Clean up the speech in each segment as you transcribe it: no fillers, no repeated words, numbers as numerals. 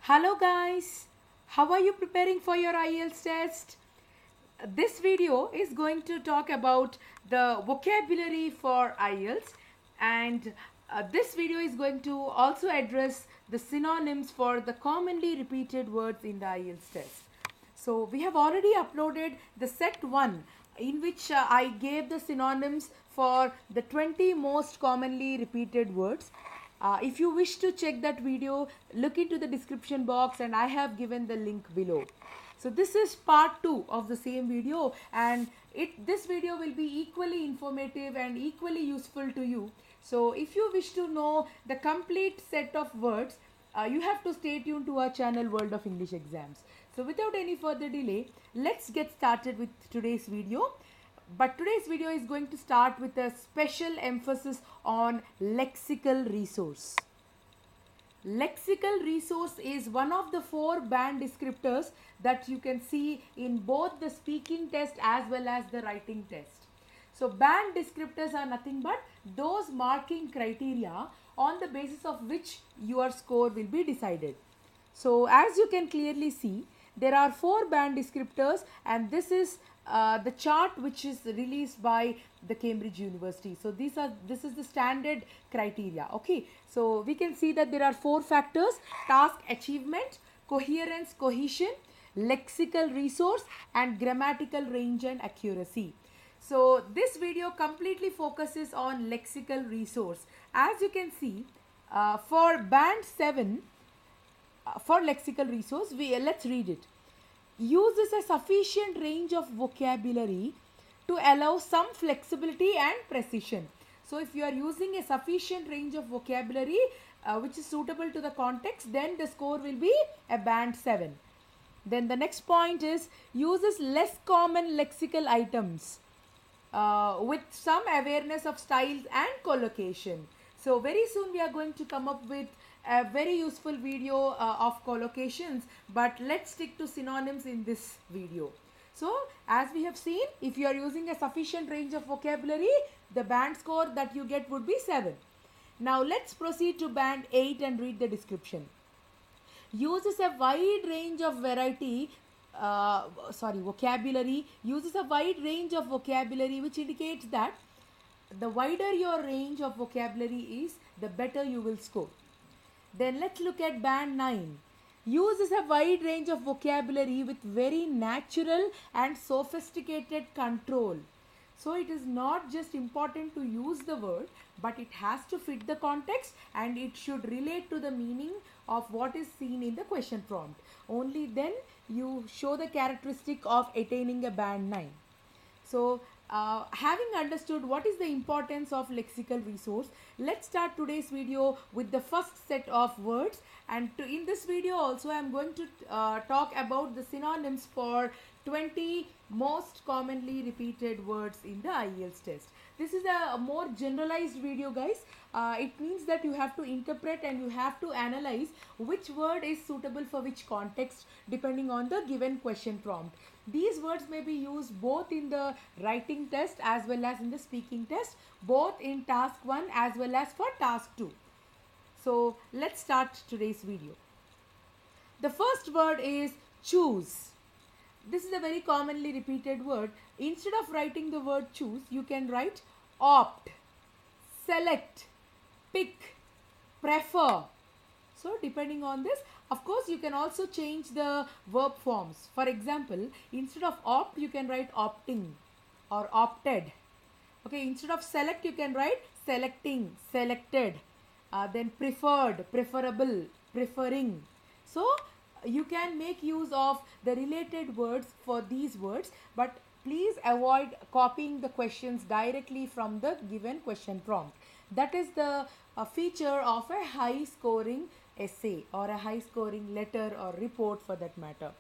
Hello guys, how are you preparing for your IELTS test? This video is going to talk about the vocabulary for IELTS, and this video is going to also address the synonyms for the commonly repeated words in the IELTS test. So we have already uploaded the set 1 in which I gave the synonyms for the 20 most commonly repeated words. If you wish to check that video, look into the description box and I have given the link below. So this is part 2 of the same video, and this video will be equally informative and equally useful to you. So if you wish to know the complete set of words, you have to stay tuned to our channel World of English Exams. So without any further delay, let's get started with today's video. But today's video is going to start with a special emphasis on lexical resource. Lexical resource is one of the 4 band descriptors that you can see in both the speaking test as well as the writing test. So band descriptors are nothing but those marking criteria on the basis of which your score will be decided. So as you can clearly see, there are 4 band descriptors, and this is the chart which is released by the Cambridge University. So this is the standard criteria. Okay, so we can see that there are 4 factors: task achievement, coherence, cohesion, lexical resource, and grammatical range and accuracy. So this video completely focuses on lexical resource. As you can see, for band 7, for lexical resource, let's read it. Uses a sufficient range of vocabulary to allow some flexibility and precision. So if you are using a sufficient range of vocabulary which is suitable to the context, then the score will be a band 7. Then the next point is uses less common lexical items with some awareness of styles and collocation. So very soon we are going to come up with a very useful video of collocations, but let's stick to synonyms in this video. So as we have seen, if you are using a sufficient range of vocabulary, the band score that you get would be 7. Now let's proceed to band 8 and read the description. Uses a wide range of vocabulary, uses a wide range of vocabulary, which indicates that the wider your range of vocabulary is, the better you will score. Then let's look at band 9. Uses a wide range of vocabulary with very natural and sophisticated control. So it is not just important to use the word, but it has to fit the context and it should relate to the meaning of what is seen in the question prompt. Only then you show the characteristic of attaining a band 9. So having understood what is the importance of lexical resource, let's start today's video with the first set of words. And in this video also I am going to talk about the synonyms for 20 most commonly repeated words in the IELTS test. This is a more generalized video, guys. It means that you have to interpret and you have to analyze which word is suitable for which context depending on the given question prompt. These words may be used both in the writing test as well as in the speaking test, both in task 1 as well as for task 2. So let's start today's video. The first word is choose. This is a very commonly repeated word. Instead of writing the word choose, you can write opt, select, pick, prefer. So depending on this, of course, you can also change the verb forms. For example, instead of opt, you can write opting or opted. Okay, instead of select, you can write selecting, selected. Then preferred, preferable, preferring. So you can make use of the related words for these words, but please avoid copying the questions directly from the given question prompt. That is the feature of a high scoring essay or a high scoring letter or report for that matter.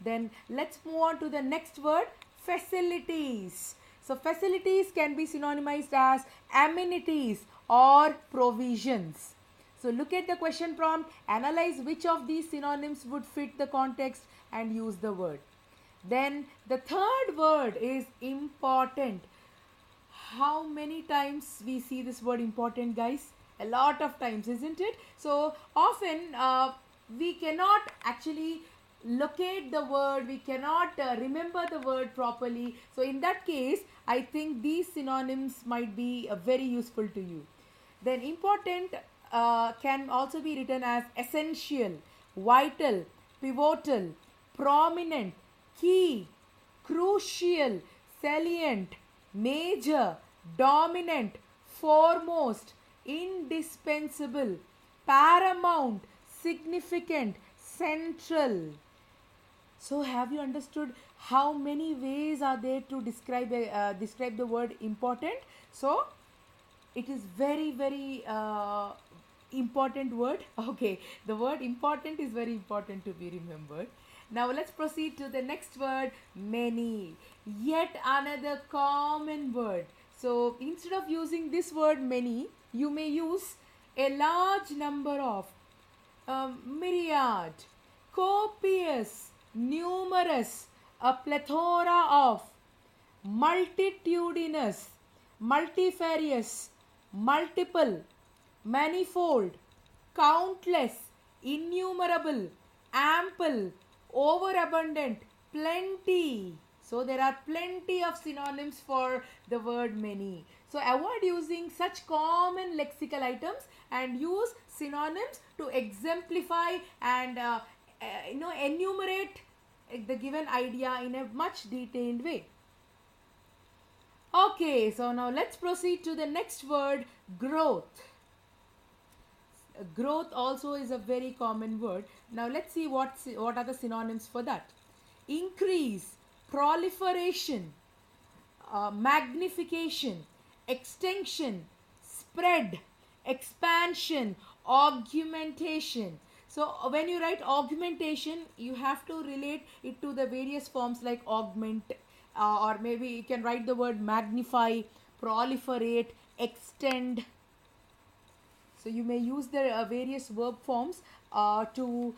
Then let's move on to the next word, facilities. So facilities can be synonymized as amenities or provisions. So look at the question prompt, analyze which of these synonyms would fit the context and use the word. Then the third word is important. How many times we see this word important, guys? A lot of times, isn't it? So often we cannot actually locate the word, we cannot remember the word properly. So in that case, I think these synonyms might be very useful to you. Then important can also be written as essential, vital, pivotal, prominent, key, crucial, salient, major, dominant, foremost, indispensable, paramount, significant, central. So have you understood how many ways are there to describe the word important? So it is very important word. Okay, the word important is very important to be remembered. Now let's proceed to the next word, many. Yet another common word. So instead of using this word many, you may use a large number of, myriad, copious, numerous, a plethora of, multitudinous, multifarious, multiple, manifold, countless, innumerable, ample, overabundant, plenty. So there are plenty of synonyms for the word many. So avoid using such common lexical items and use synonyms to exemplify and enumerate the given idea in a much detailed way. Okay, so now let's proceed to the next word, growth. Growth also is a very common word. Now let's see what are the synonyms for that. Increase, proliferation, magnification, extension, spread, expansion, augmentation. So when you write augmentation, you have to relate it to the various forms like augment, or maybe you can write the word magnify, proliferate, extend. So you may use the various verb forms to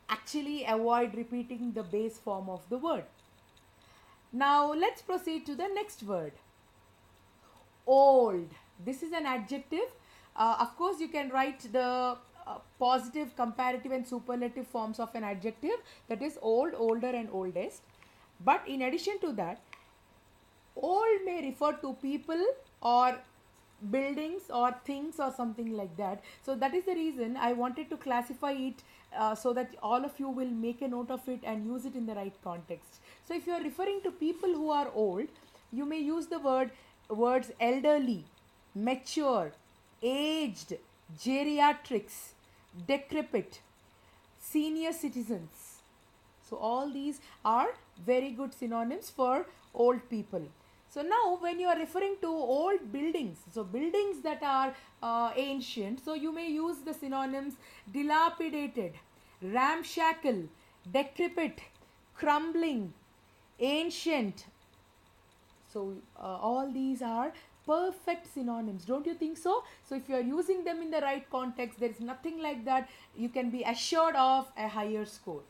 actually avoid repeating the base form of the word. Now let's proceed to the next word, old. This is an adjective. Of course, you can write the positive, comparative and superlative forms of an adjective, that is old, older and oldest. But in addition to that, old may refer to people or buildings or things or something like that. So that is the reason I wanted to classify it so that all of you will make a note of it and use it in the right context. So if you are referring to people who are old, you may use the words elderly, mature, aged, geriatrics, decrepit, senior citizens. So all these are very good synonyms for old people. So now when you are referring to old buildings, so buildings that are ancient, so you may use the synonyms dilapidated, ramshackle, decrepit, crumbling, ancient. So all these are perfect synonyms, don't you think so? So if you are using them in the right context, there is nothing like that. You can be assured of a higher score.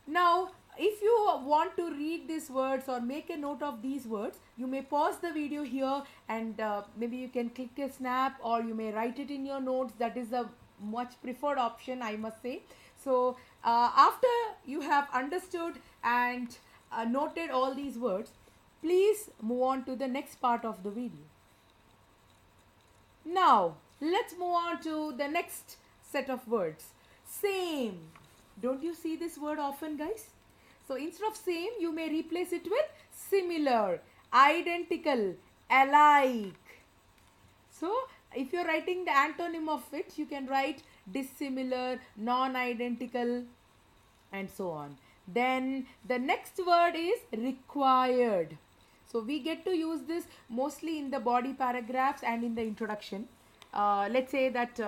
Now, if you want to read these words or make a note of these words, you may pause the video here and maybe you can click a snap, or you may write it in your notes. That is a much preferred option, I must say. So after you have understood and noted all these words, please move on to the next part of the video. Now, let's move on to the next set of words. Same. Don't you see this word often, guys? So instead of same, you may replace it with similar, identical, alike. So if you're writing the antonym of it, you can write dissimilar, non-identical, and so on. Then the next word is required. So we get to use this mostly in the body paragraphs and in the introduction. Let's say that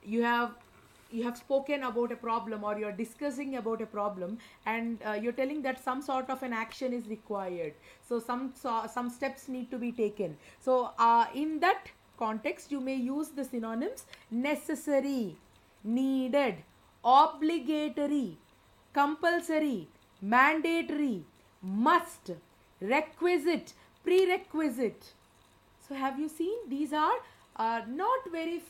you have spoken about a problem, or you're discussing about a problem, and you're telling that some sort of an action is required. So some steps need to be taken. So in that context, you may use the synonyms necessary, needed, obligatory, compulsory, mandatory, must, requisite, prerequisite. So have you seen, these are not very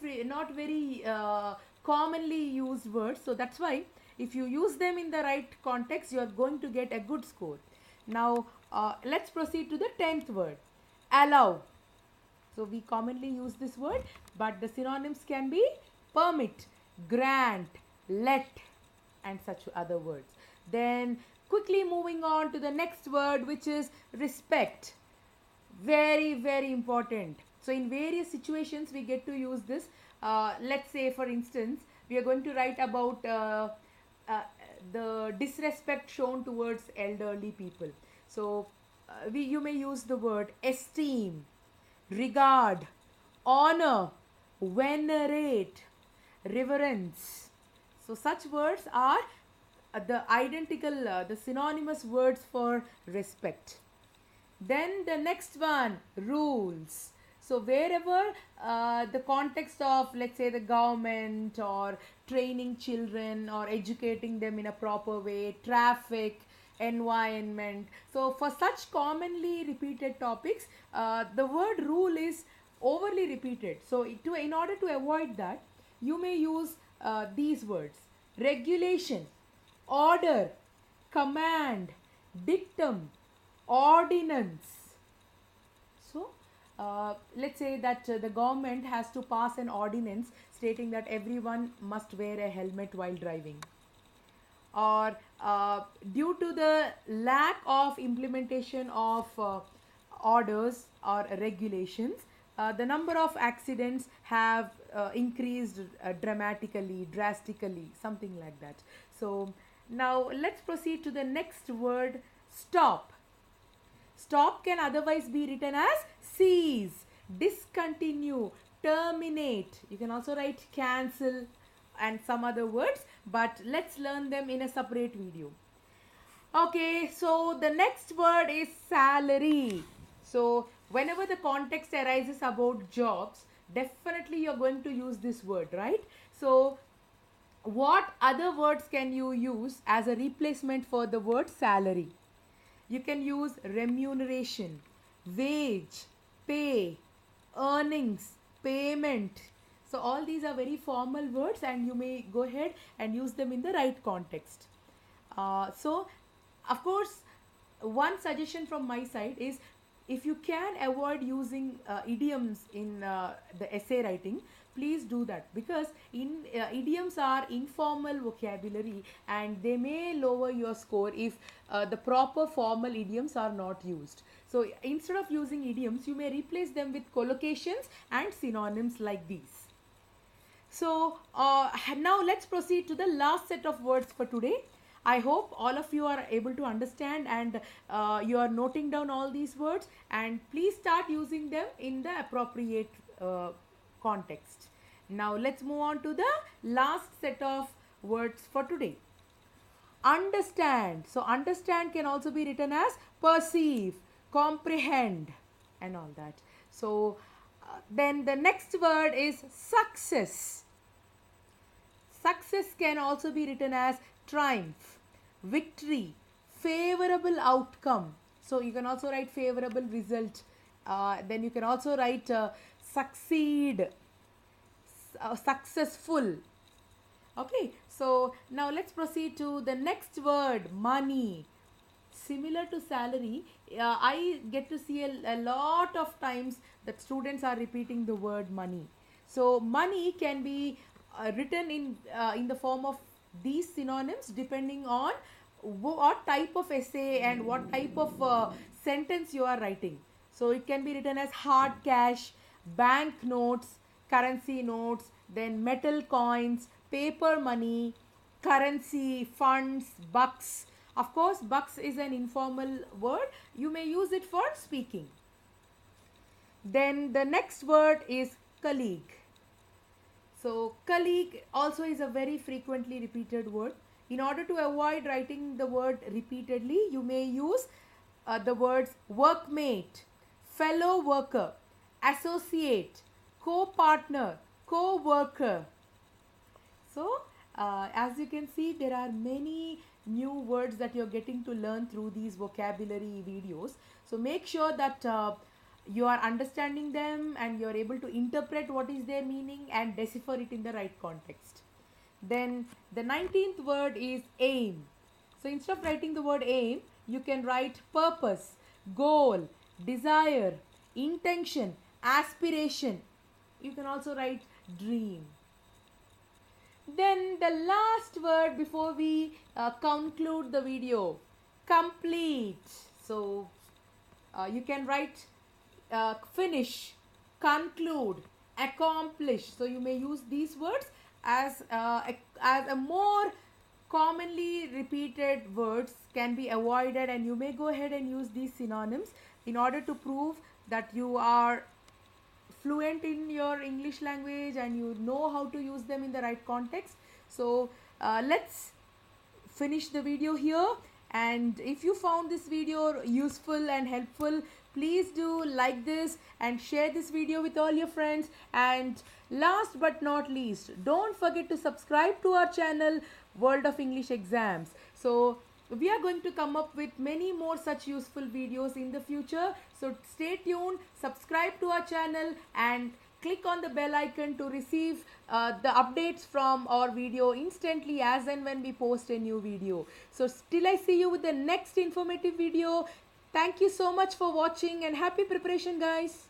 commonly used words. So that's why if you use them in the right context, you are going to get a good score. Now let's proceed to the 10th word, allow. So we commonly use this word, but the synonyms can be permit, grant, let, and such other words. Then quickly moving on to the next word, which is respect. Very, very important. So in various situations we get to use this. Let's say for instance we are going to write about the disrespect shown towards elderly people. So you may use the word esteem, regard, honor, venerate, reverence. So such words are the synonymous words for respect. Then the next one, rules. So wherever the context of, let's say, the government or training children or educating them in a proper way, traffic, environment. So for such commonly repeated topics, the word rule is overly repeated. So in order to avoid that, you may use these words: regulation, order, command, dictum, ordinance. So let's say that the government has to pass an ordinance stating that everyone must wear a helmet while driving, or due to the lack of implementation of orders or regulations, the number of accidents have increased drastically, something like that. So now let's proceed to the next word, stop. Stop can otherwise be written as cease, discontinue, terminate. You can also write cancel and some other words, but let's learn them in a separate video. Okay, so the next word is salary. So whenever the context arises about jobs, definitely you're going to use this word, right? So what other words can you use as a replacement for the word salary? You can use remuneration, wage, pay, earnings, payment. So all these are very formal words and you may go ahead and use them in the right context. So of course, one suggestion from my side is, if you can avoid using idioms in the essay writing, please do that, because idioms are informal vocabulary and they may lower your score if the proper formal idioms are not used. So instead of using idioms, you may replace them with collocations and synonyms like these. So now let's proceed to the last set of words for today. I hope all of you are able to understand and you are noting down all these words, and please start using them in the appropriate context. Now let's move on to the last set of words for today. Understand. So understand can also be written as perceive, comprehend, and all that. So then the next word is success. Success can also be written as triumph, victory, favorable outcome. So you can also write favorable result. Then you can also write succeed, successful. Okay, so now let's proceed to the next word, money. Similar to salary, I get to see a lot of times that students are repeating the word money. So money can be written in the form of these synonyms depending on what type of essay and what type of sentence you are writing. So it can be written as hard cash, bank notes, currency notes, then metal coins, paper money, currency, funds, bucks. Of course, bucks is an informal word. You may use it for speaking. Then the next word is colleague. So colleague also is a very frequently repeated word. In order to avoid writing the word repeatedly, you may use the words workmate, fellow worker, associate, co-partner, co-worker. So as you can see, there are many new words that you're getting to learn through these vocabulary videos. So make sure that you are understanding them and you're able to interpret what is their meaning and decipher it in the right context. Then the 19th word is aim. So instead of writing the word aim, you can write purpose, goal, desire, intention, aspiration. You can also write dream. Then the last word before we conclude the video, complete. So you can write finish, conclude, accomplish. So you may use these words as a more commonly repeated words can be avoided, and you may go ahead and use these synonyms in order to prove that you are fluent in your English language and you know how to use them in the right context. So let's finish the video here, and if you found this video useful and helpful, please do like this and share this video with all your friends. And last but not least, don't forget to subscribe to our channel World of English Exams. So we are going to come up with many more such useful videos in the future. So stay tuned, subscribe to our channel and click on the bell icon to receive the updates from our video instantly as and when we post a new video. So till I see you with the next informative video, thank you so much for watching and happy preparation, guys.